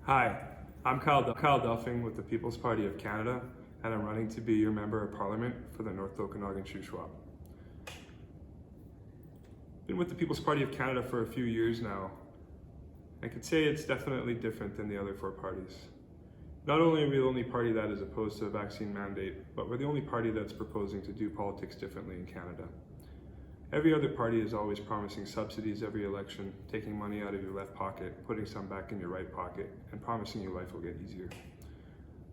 Hi, I'm Kyle Delfing with the People's Party of Canada, and I'm running to be your Member of Parliament for the North Okanagan Shuswap. Been with the People's Party of Canada for a few years now. I could say it's definitely different than the other four parties. Not only are we the only party that is opposed to a vaccine mandate, but we're the only party that's proposing to do politics differently in Canada. Every other party is always promising subsidies every election, taking money out of your left pocket, putting some back in your right pocket, and promising you life will get easier.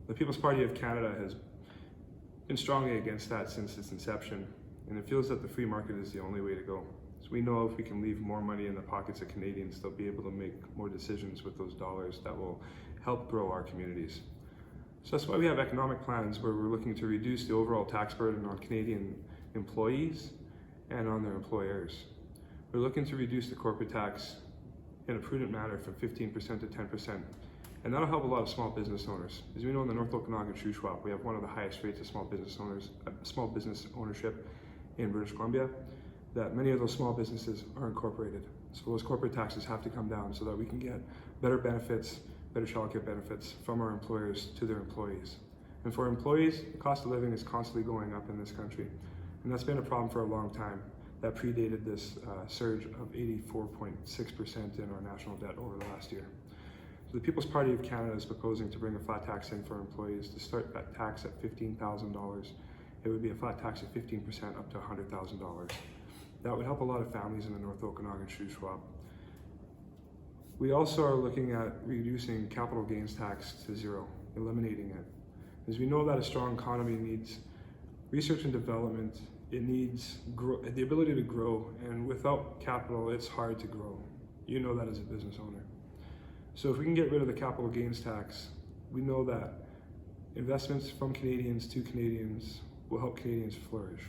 The People's Party of Canada has been strongly against that since its inception, and it feels that the free market is the only way to go. So we know if we can leave more money in the pockets of Canadians, they'll be able to make more decisions with those dollars that will help grow our communities. So that's why we have economic plans where we're looking to reduce the overall tax burden on Canadian employees and on their employers. We're looking to reduce the corporate tax in a prudent manner from 15% to 10%. And that'll help a lot of small business owners. As we know, in the North Okanagan Shuswap, we have one of the highest rates of small business ownership in British Columbia, that many of those small businesses are incorporated. So those corporate taxes have to come down so that we can get better benefits, better childcare benefits from our employers to their employees. And for employees, the cost of living is constantly going up in this country. And that's been a problem for a long time. That predated this surge of 84.6% in our national debt over the last year. So the People's Party of Canada is proposing to bring a flat tax in for employees. To start that tax at $15,000, it would be a flat tax of 15% up to $100,000. That would help a lot of families in the North Okanagan Shuswap. We also are looking at reducing capital gains tax to zero, eliminating it. As we know that a strong economy needs research and development, it needs the ability to grow, and without capital, it's hard to grow. You know that as a business owner. So if we can get rid of the capital gains tax, we know that investments from Canadians to Canadians will help Canadians flourish.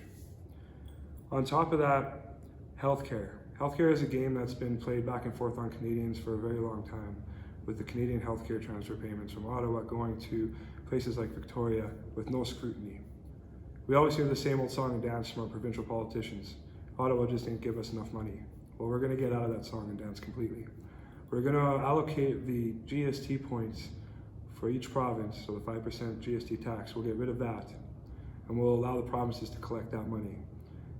On top of that, healthcare. Healthcare is a game that's been played back and forth on Canadians for a very long time, with the Canadian healthcare transfer payments from Ottawa going to places like Victoria with no scrutiny. We always hear the same old song and dance from our provincial politicians. Ottawa just didn't give us enough money. Well, we're going to get out of that song and dance completely. We're going to allocate the GST points for each province, so the 5% GST tax. We'll get rid of that, and we'll allow the provinces to collect that money.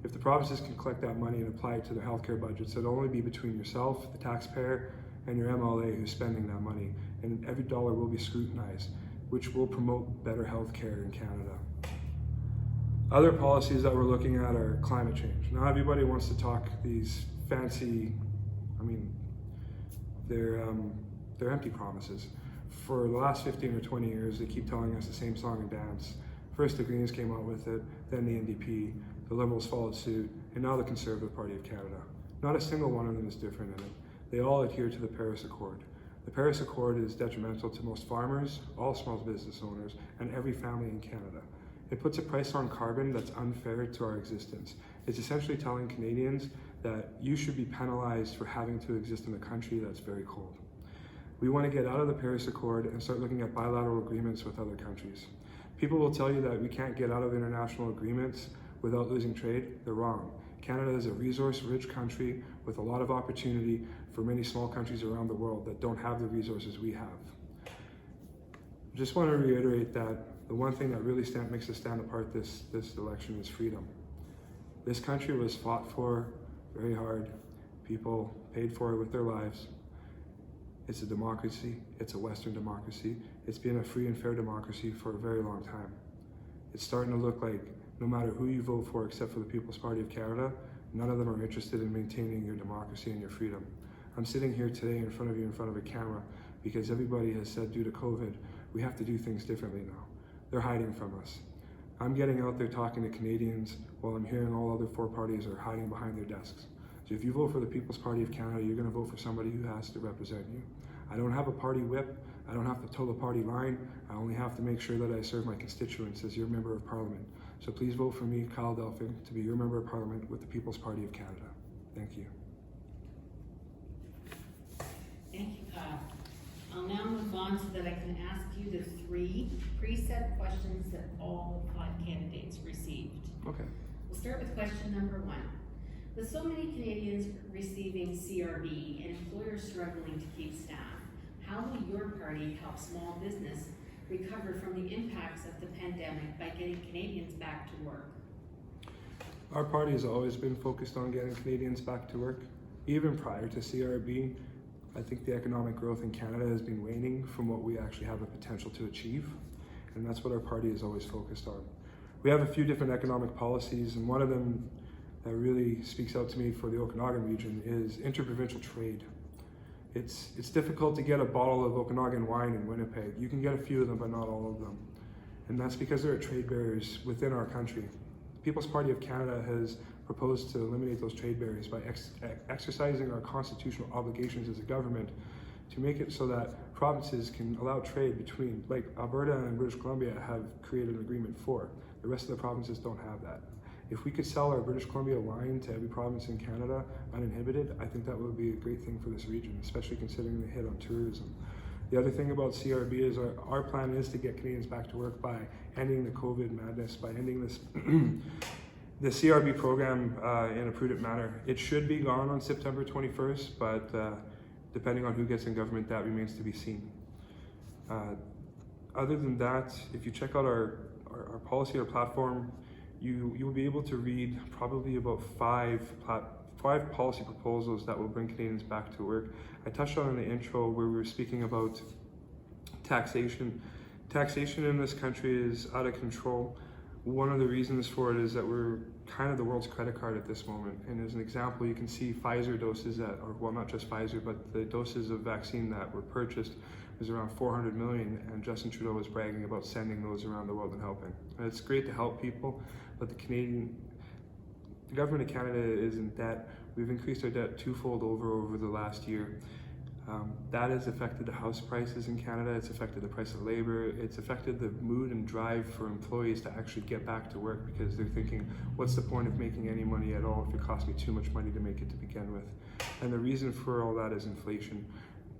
If the provinces can collect that money and apply it to their healthcare budgets, it'll only be between yourself, the taxpayer, and your MLA who's spending that money. And every dollar will be scrutinized, which will promote better healthcare in Canada. Other policies that we're looking at are climate change. Now everybody wants to talk these fancy, they're empty promises. For the last 15 or 20 years, they keep telling us the same song and dance. First the Greens came out with it, then the NDP, the Liberals followed suit, and now the Conservative Party of Canada. Not a single one of them is different in it. They all adhere to the Paris Accord. The Paris Accord is detrimental to most farmers, all small business owners, and every family in Canada. It puts a price on carbon that's unfair to our existence. It's essentially telling Canadians that you should be penalized for having to exist in a country that's very cold. We want to get out of the Paris Accord and start looking at bilateral agreements with other countries. People will tell you that we can't get out of international agreements without losing trade. They're wrong. Canada is a resource-rich country with a lot of opportunity for many small countries around the world that don't have the resources we have. Just want to reiterate that the one thing that really makes us stand apart this election is freedom. This country was fought for very hard. People paid for it with their lives. It's a democracy. It's a Western democracy. It's been a free and fair democracy for a very long time. It's starting to look like no matter who you vote for except for the People's Party of Canada, none of them are interested in maintaining your democracy and your freedom. I'm sitting here today in front of you in front of a camera because everybody has said due to COVID, we have to do things differently now. They're hiding from us. I'm getting out there talking to Canadians while I'm hearing all other four parties are hiding behind their desks. So if you vote for the People's Party of Canada, you're going to vote for somebody who has to represent you. I don't have a party whip. I don't have to toe the party line. I only have to make sure that I serve my constituents as your Member of Parliament. So please vote for me, Kyle Delfing, to be your Member of Parliament with the People's Party of Canada. Thank you. Thank you, Kyle. I'll now move on so that I can ask you the 3 preset questions that all 5 candidates received. Okay. We'll start with question number 1. With so many Canadians receiving CRB and employers struggling to keep staff, How will your party help small business recover from the impacts of the pandemic by getting Canadians back to work? Our party has always been focused on getting Canadians back to work. Even prior to CRB, I think the economic growth in Canada has been waning from what we actually have a potential to achieve, and that's what our party is always focused on. We have a few different economic policies, and one of them that really speaks out to me for the Okanagan region is interprovincial trade. It's difficult to get a bottle of Okanagan wine in Winnipeg. You can get a few of them, but not all of them. And that's because there are trade barriers within our country. People's Party of Canada has proposed to eliminate those trade barriers by exercising our constitutional obligations as a government to make it so that provinces can allow trade between, like Alberta and British Columbia have created an agreement for. The rest of the provinces don't have that. If we could sell our British Columbia wine to every province in Canada uninhibited, I think that would be a great thing for this region, especially considering the hit on tourism. The other thing about CRB is our plan is to get Canadians back to work by ending the COVID madness, by ending this the CRB program in a prudent manner. It should be gone on September 21st, but depending on who gets in government, that remains to be seen. Other than that, if you check out our policy, our platform, you will be able to read probably about five policy proposals that will bring Canadians back to work. I touched on in the intro where we were speaking about taxation. Taxation in this country is out of control. One of the reasons for it is that we're kind of the world's credit card at this moment. And as an example, you can see Pfizer doses or well, not just Pfizer, but the doses of vaccine that were purchased was around 400 million, and Justin Trudeau was bragging about sending those around the world and helping. And it's great to help people, but the government of Canada is in debt. We've increased our debt twofold over the last year. That has affected the house prices in Canada, it's affected the price of labor, it's affected the mood and drive for employees to actually get back to work because they're thinking, what's the point of making any money at all if it costs me too much money to make it to begin with? And the reason for all that is inflation.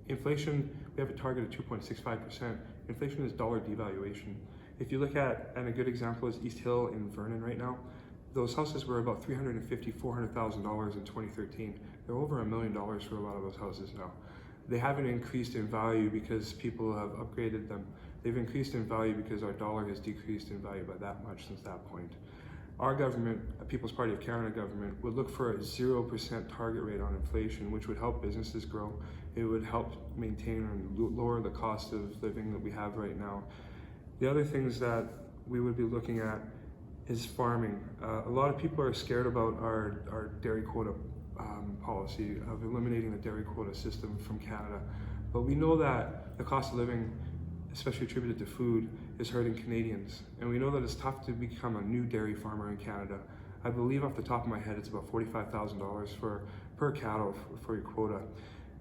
Inflation, we have a target of 2.65%. Inflation is dollar devaluation. If you look at, and a good example is East Hill in Vernon right now, those houses were about $350,000, $400,000 in 2013. They're over $1 million for a lot of those houses now. They haven't increased in value because people have upgraded them. They've increased in value because our dollar has decreased in value by that much since that point. Our government, a People's Party of Canada government, would look for a 0% target rate on inflation, which would help businesses grow. It would help maintain and lower the cost of living that we have right now. The other things that we would be looking at is farming. A lot of people are scared about our dairy quota policy of eliminating the dairy quota system from Canada. But we know that the cost of living, especially attributed to food, is hurting Canadians. And we know that it's tough to become a new dairy farmer in Canada. I believe off the top of my head, it's about $45,000 per cattle for your quota.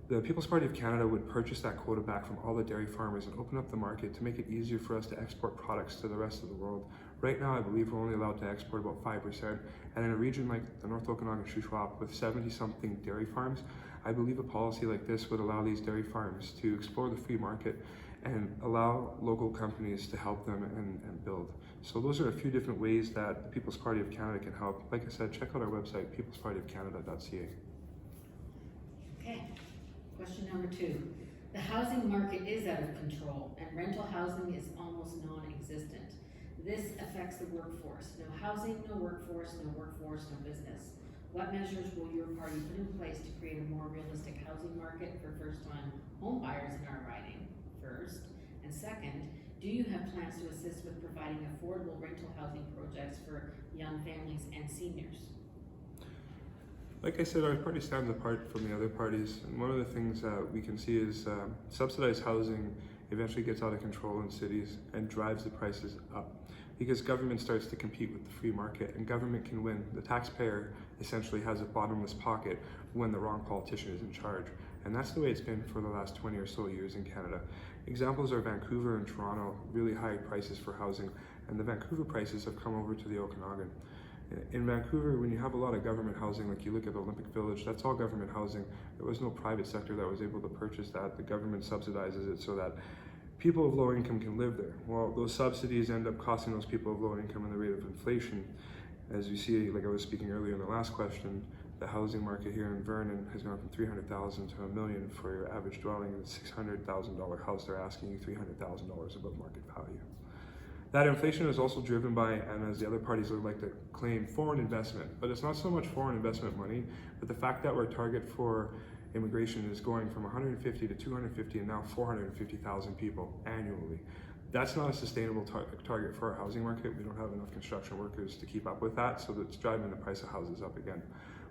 The People's Party of Canada would purchase that quota back from all the dairy farmers and open up the market to make it easier for us to export products to the rest of the world. Right now, I believe we're only allowed to export about 5%. And in a region like the North Okanagan Shuswap with 70-something dairy farms, I believe a policy like this would allow these dairy farms to explore the free market and allow local companies to help them and build. So those are a few different ways that the People's Party of Canada can help. Like I said, check out our website, peoplespartyofcanada.ca. Okay, question number 2. The housing market is out of control and rental housing is almost non-existent. This affects the workforce. No housing, no workforce, no business. What measures will your party put in place to create a more realistic housing market for first-time home buyers in our riding, first? And second, do you have plans to assist with providing affordable rental housing projects for young families and seniors? Like I said, our party stands apart from the other parties, and one of the things that we can see is subsidized housing eventually gets out of control in cities and drives the prices up because government starts to compete with the free market, and government can win. The taxpayer essentially has a bottomless pocket when the wrong politician is in charge, and that's the way it's been for the last 20 or so years in Canada. Examples are Vancouver and Toronto, really high prices for housing, and the Vancouver prices have come over to the Okanagan. In Vancouver, when you have a lot of government housing, like you look at Olympic Village, that's all government housing. There was no private sector that was able to purchase that. The government subsidizes it so that people of low income can live there. Well, those subsidies end up costing those people of low income in the rate of inflation. As you see, like I was speaking earlier in the last question, The housing market here in Vernon has gone from $300,000 to $1 million for your average dwelling, and a $600,000 house, they're asking you $300,000 above market value. That inflation is also driven by, and as the other parties would like to claim, foreign investment. But it's not so much foreign investment money, but the fact that our target for immigration is going from 150 to 250 and now 450,000 people annually. That's not a sustainable target for our housing market. We don't have enough construction workers to keep up with that, so that's driving the price of houses up again.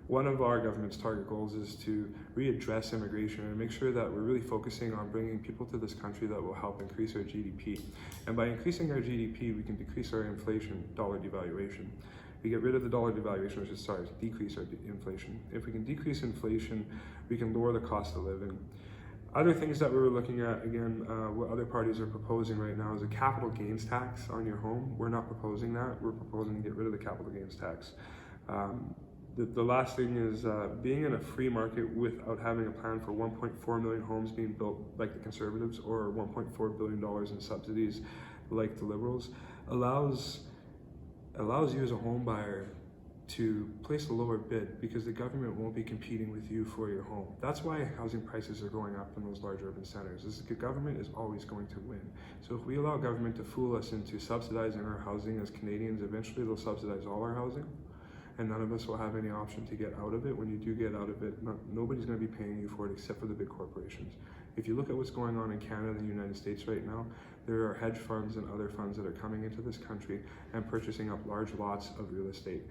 One of our government's target goals is to readdress immigration and make sure that we're really focusing on bringing people to this country that will help increase our GDP. And by increasing our GDP, we can decrease our inflation, dollar devaluation. We get rid of the dollar devaluation, which is, decrease our inflation. If we can decrease inflation, we can lower the cost of living. Other things that we're looking at, again, what other parties are proposing right now is a capital gains tax on your home. We're not proposing that. We're proposing to get rid of the capital gains tax. The last thing is being in a free market without having a plan for 1.4 million homes being built like the Conservatives or $1.4 billion in subsidies like the Liberals allows you as a home buyer to place a lower bid because the government won't be competing with you for your home. That's why housing prices are going up in those large urban centers. The government is always going to win. So if we allow government to fool us into subsidizing our housing as Canadians, eventually they'll subsidize all our housing, and none of us will have any option to get out of it. When you do get out of it, nobody's going to be paying you for it except for the big corporations. If you look at what's going on in Canada and the United States right now, there are hedge funds and other funds that are coming into this country and purchasing up large lots of real estate.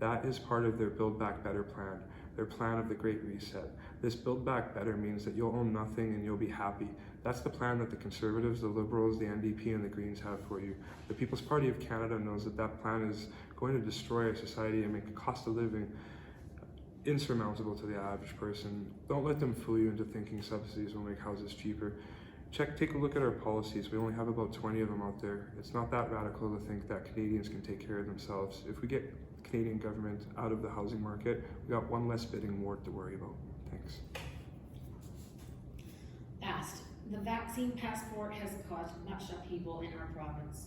That is part of their Build Back Better plan, their plan of the Great Reset. This Build Back Better means that you'll own nothing and you'll be happy. That's the plan that the Conservatives, the Liberals, the NDP, and the Greens have for you. The People's Party of Canada knows that that plan is going to destroy our society and make the cost of living insurmountable to the average person. Don't let them fool you into thinking subsidies will make houses cheaper. Take a look at our policies. We only have about 20 of them out there. It's not that radical to think that Canadians can take care of themselves. If we get Canadian government out of the housing market, we got one less bidding war to worry about. Thanks. Asked, the vaccine passport has caused much upheaval in our province.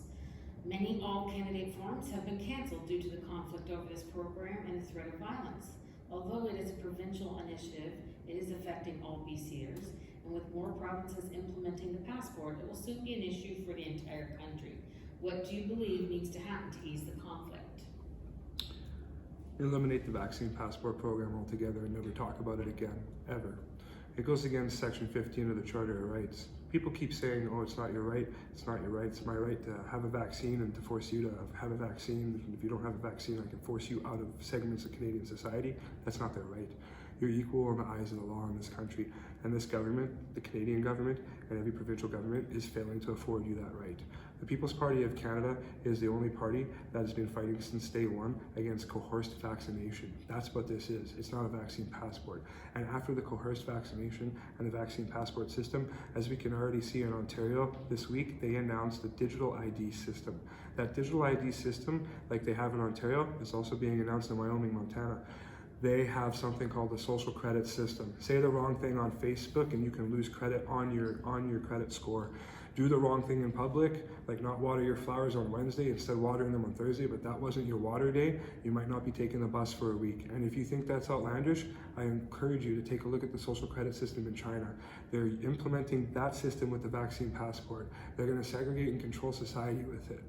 Many all-candidate forums have been cancelled due to the conflict over this program and the threat of violence. Although it is a provincial initiative, it is affecting all BCers, and with more provinces implementing the passport, it will soon be an issue for the entire country. What do you believe needs to happen to ease the conflict? Eliminate the vaccine passport program altogether and never talk about it again, ever. It goes against Section 15 of the Charter of Rights. People keep saying, oh, it's not your right, it's not your right, it's my right to have a vaccine and to force you to have a vaccine. If you don't have a vaccine, I can force you out of segments of Canadian society. That's not their right. You're equal in the eyes of the law in this country, and this government, the Canadian government, and every provincial government is failing to afford you that right. The People's Party of Canada is the only party that has been fighting since day one against coerced vaccination. That's what this is. It's not a vaccine passport. And after the coerced vaccination and the vaccine passport system, as we can already see in Ontario this week, they announced the digital ID system. That digital ID system, like they have in Ontario, is also being announced in Wyoming, Montana. They have something called the social credit system. Say the wrong thing on Facebook and you can lose credit on your credit score. Do the wrong thing in public, like not water your flowers on Wednesday, instead watering them on Thursday, but that wasn't your water day, you might not be taking the bus for a week. And if you think that's outlandish, I encourage you to take a look at the social credit system in China. They're implementing that system with the vaccine passport. They're gonna segregate and control society with it.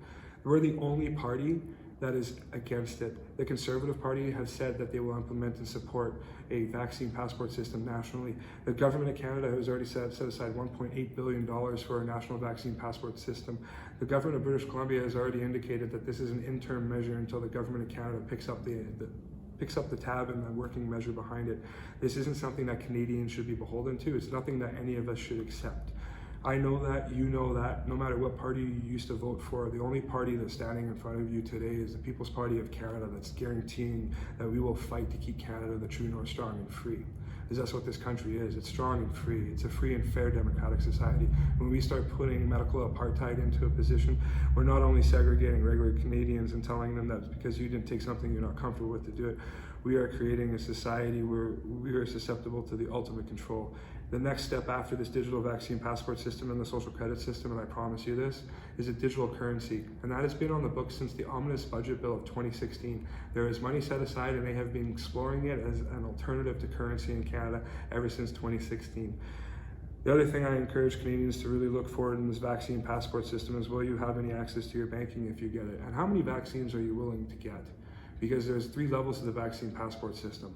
We're the only party that is against it. The Conservative Party has said that they will implement and support a vaccine passport system nationally. The Government of Canada has already set aside $1.8 billion for a national vaccine passport system. The Government of British Columbia has already indicated that this is an interim measure until the Government of Canada picks up the tab and the working measure behind it. This isn't something that Canadians should be beholden to. It's nothing that any of us should accept. I know that, you know that, no matter what party you used to vote for, the only party that's standing in front of you today is the People's Party of Canada that's guaranteeing that we will fight to keep Canada the true north, strong and free. Because that's what this country is. It's strong and free. It's a free and fair democratic society. When we start putting medical apartheid into a position, we're not only segregating regular Canadians and telling them that because you didn't take something you're not comfortable with to do it, we are creating a society where we are susceptible to the ultimate control. The next step after this digital vaccine passport system and the social credit system, and I promise you this, is a digital currency. And that has been on the books since the ominous budget bill of 2016. There is money set aside and they have been exploring it as an alternative to currency in Canada ever since 2016. The other thing I encourage Canadians to really look for in this vaccine passport system is, will you have any access to your banking if you get it? And how many vaccines are you willing to get? Because there's 3 levels to the vaccine passport system.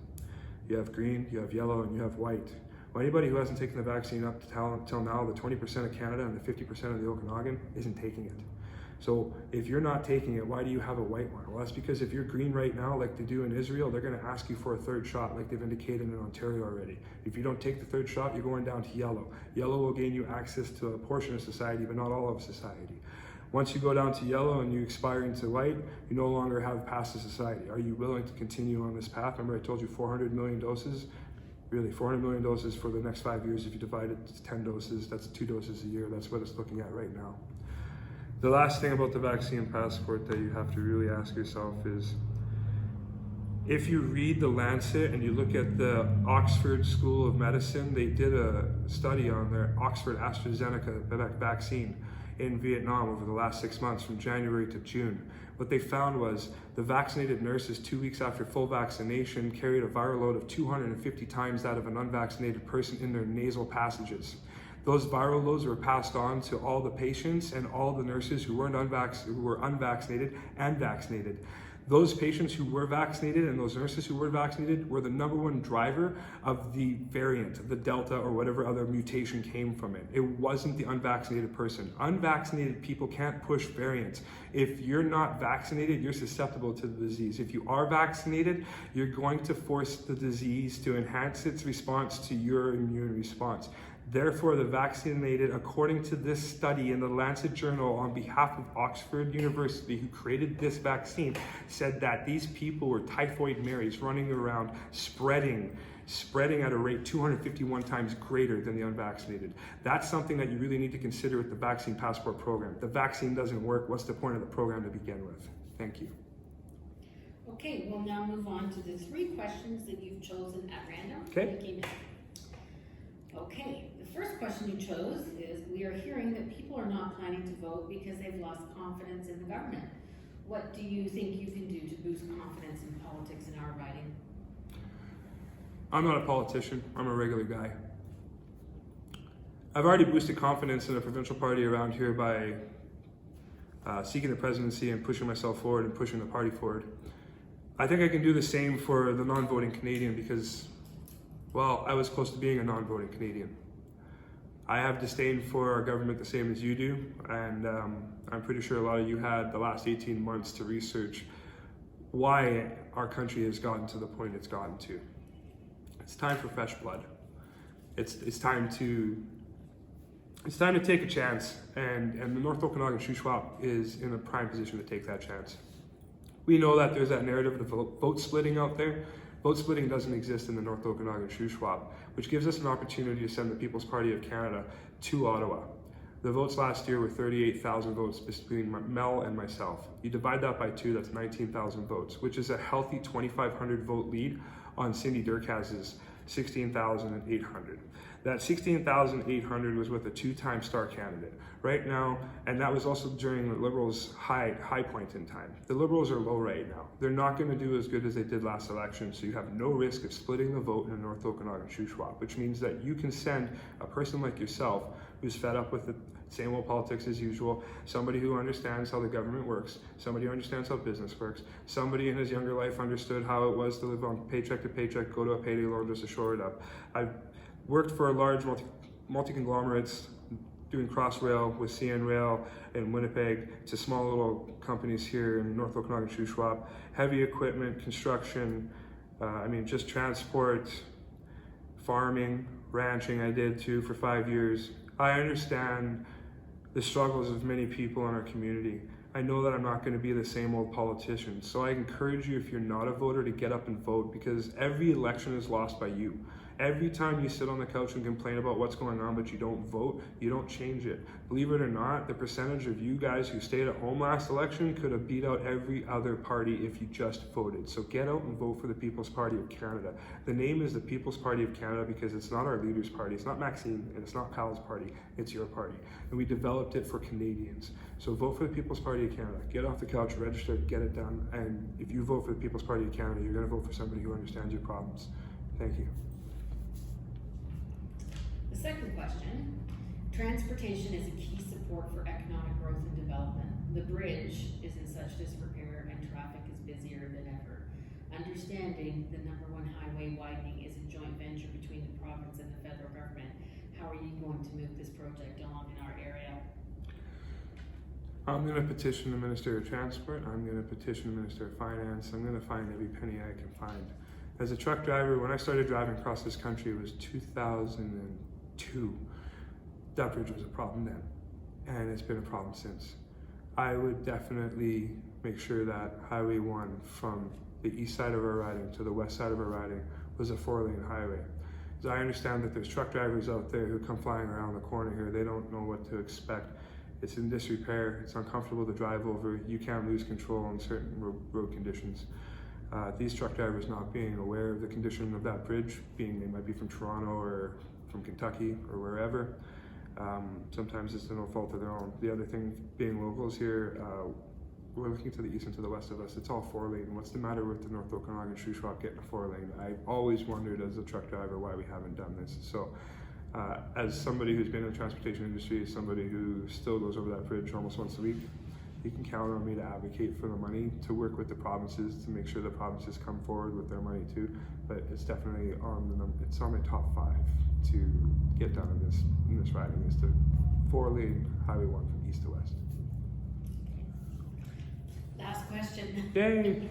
You have green, you have yellow, and you have white. Well, anybody who hasn't taken the vaccine up till now, the 20% of Canada and the 50% of the Okanagan isn't taking it. So if you're not taking it, why do you have a white one? Well, that's because if you're green right now, like they do in Israel, they're gonna ask you for a 3rd shot, like they've indicated in Ontario already. If you don't take the 3rd shot, you're going down to yellow. Yellow will gain you access to a portion of society, but not all of society. Once you go down to yellow and you expire into white, you no longer have passed to society. Are you willing to continue on this path? Remember I told you 400 million doses? Really, 400 million doses for the next 5 years. If you divide it to 10 doses, that's 2 doses a year. That's what it's looking at right now. The last thing about the vaccine passport that you have to really ask yourself is, if you read the Lancet and you look at the Oxford School of Medicine, they did a study on their Oxford AstraZeneca vaccine in Vietnam over the last 6 months from January to June. What they found was the vaccinated nurses 2 weeks after full vaccination carried a viral load of 250 times that of an unvaccinated person in their nasal passages. Those viral loads were passed on to all the patients and all the nurses who were unvaccinated and vaccinated. Those patients who were vaccinated and those nurses who were vaccinated were the #1 driver of the variant, the Delta or whatever other mutation came from it. It wasn't the unvaccinated person. Unvaccinated people can't push variants. If you're not vaccinated, you're susceptible to the disease. If you are vaccinated, you're going to force the disease to enhance its response to your immune response. Therefore, the vaccinated, according to this study in the Lancet Journal on behalf of Oxford University, who created this vaccine, said that these people were typhoid Marys running around spreading at a rate 251 times greater than the unvaccinated. That's something that you really need to consider with the vaccine passport program. The vaccine doesn't work. What's the point of the program to begin with? Thank you. Okay, we'll now move on to the 3 questions that you've chosen at random. Okay. Okay, the first question you chose is, we are hearing that people are not planning to vote because they've lost confidence in the government. What do you think you can do to boost confidence in politics in our riding? I'm not a politician, I'm a regular guy. I've already boosted confidence in the provincial party around here by seeking the presidency and pushing myself forward and pushing the party forward. I think I can do the same for the non-voting Canadian because, well, I was close to being a non-voting Canadian. I have disdain for our government the same as you do, and I'm pretty sure a lot of you had the last 18 months to research why our country has gotten to the point it's gotten to. It's time for fresh blood. It's time to take a chance, and the North Okanagan Shuswap is in a prime position to take that chance. We know that there's that narrative of vote splitting out there. Vote splitting doesn't exist in the North Okanagan Shuswap, which gives us an opportunity to send the People's Party of Canada to Ottawa. The votes last year were 38,000 votes between Mel and myself. You divide that by 2, that's 19,000 votes, which is a healthy 2,500 vote lead on Cindy Durkaz's 16,800. That 16,800 was with a 2-time star candidate. Right now, and that was also during the Liberals' high point in time. The Liberals are low right now. They're not going to do as good as they did last election, so you have no risk of splitting the vote in the North Okanagan Shuswap, which means that you can send a person like yourself who's fed up with the same old politics as usual, somebody who understands how the government works, somebody who understands how business works, somebody in his younger life understood how it was to live on paycheck to paycheck, go to a payday loan just to shore it up. I've worked for large multi-conglomerates, doing Crossrail with CN Rail in Winnipeg, to small little companies here in North Okanagan Shuswap, heavy equipment, construction, just transport, farming, ranching I did too for 5 years. I understand the struggles of many people in our community. I know that I'm not going to be the same old politician. So I encourage you, if you're not a voter, to get up and vote, because every election is lost by you. Every time you sit on the couch and complain about what's going on, but you don't vote, you don't change it. Believe it or not, the percentage of you guys who stayed at home last election could have beat out every other party if you just voted. So get out and vote for the People's Party of Canada. The name is the People's Party of Canada because it's not our leader's party, it's not Maxine, and it's not Pal's party, it's your party. And we developed it for Canadians. So vote for the People's Party of Canada. Get off the couch, register, get it done. And if you vote for the People's Party of Canada, you're gonna vote for somebody who understands your problems. Thank you. The second question, transportation is a key support for economic growth and development. The bridge is in such disrepair and traffic is busier than ever. Understanding the #1 highway widening is a joint venture between the province and the federal government, how are you going to move this project along in our area? I'm going to petition the Minister of Transport, I'm going to petition the Minister of Finance, I'm going to find every penny I can find. As a truck driver, when I started driving across this country, it was 2002. That bridge was a problem then, and it's been a problem since. I would definitely make sure that Highway 1 from the east side of our riding to the west side of our riding was a 4-lane highway. As I understand that there's truck drivers out there who come flying around the corner here, they don't know what to expect. It's in disrepair, it's uncomfortable to drive over, you can lose control in certain road conditions. These truck drivers not being aware of the condition of that bridge, being they might be from Toronto or from Kentucky or wherever, sometimes it's no fault of their own. The other thing, being locals here, we're looking to the east and to the west of us, it's all 4-lane. What's the matter with the North Okanagan shoe swap getting a 4-lane? I've always wondered as a truck driver why we haven't done this. So as somebody who's been in the transportation industry, as somebody who still goes over that bridge almost once a week, you can count on me to advocate for the money, to work with the provinces, to make sure the provinces come forward with their money too. But it's definitely it's on my top 5 to get done in this riding, is to 4-lane Highway 1 from east to west. Last question. Yay!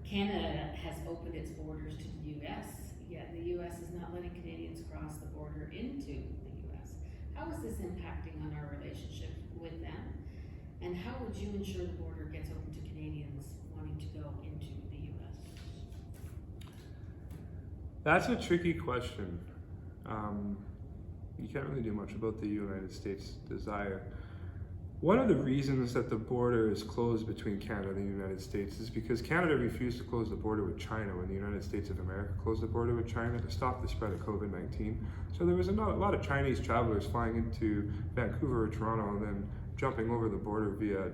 Canada has opened its borders to the U.S., yet the U.S. is not letting Canadians cross the border into the U.S. How is this impacting on our relationship with them? And how would you ensure the border gets open to Canadians wanting to go into the U.S.? That's a tricky question. You can't really do much about the United States' desire. One of the reasons that the border is closed between Canada and the United States is because Canada refused to close the border with China when the United States of America closed the border with China to stop the spread of COVID-19. So there was a lot of Chinese travelers flying into Vancouver or Toronto and then jumping over the border via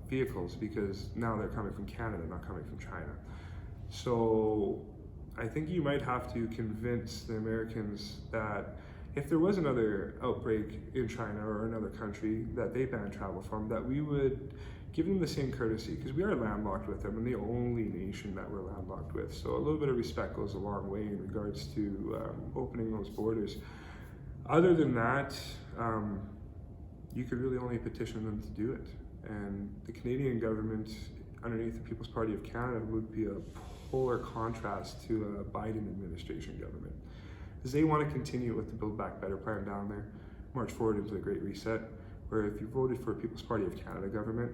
vehicles, because now they're coming from Canada, not coming from China. So I think you might have to convince the Americans that if there was another outbreak in China or another country that they ban travel from, that we would give them the same courtesy, because we are landlocked with them and the only nation that we're landlocked with. So a little bit of respect goes a long way in regards to opening those borders. Other than that, you could really only petition them to do it. And the Canadian government, underneath the People's Party of Canada, would be a polar contrast to a Biden administration government. Because they want to continue with the Build Back Better plan down there, march forward into the Great Reset, where if you voted for a People's Party of Canada government,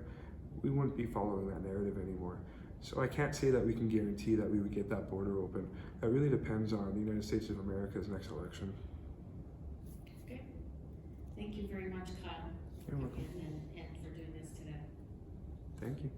we wouldn't be following that narrative anymore. So I can't say that we can guarantee that we would get that border open. That really depends on the United States of America's next election. Okay. Thank you very much, Kyle. You're welcome. And for doing this today. Thank you.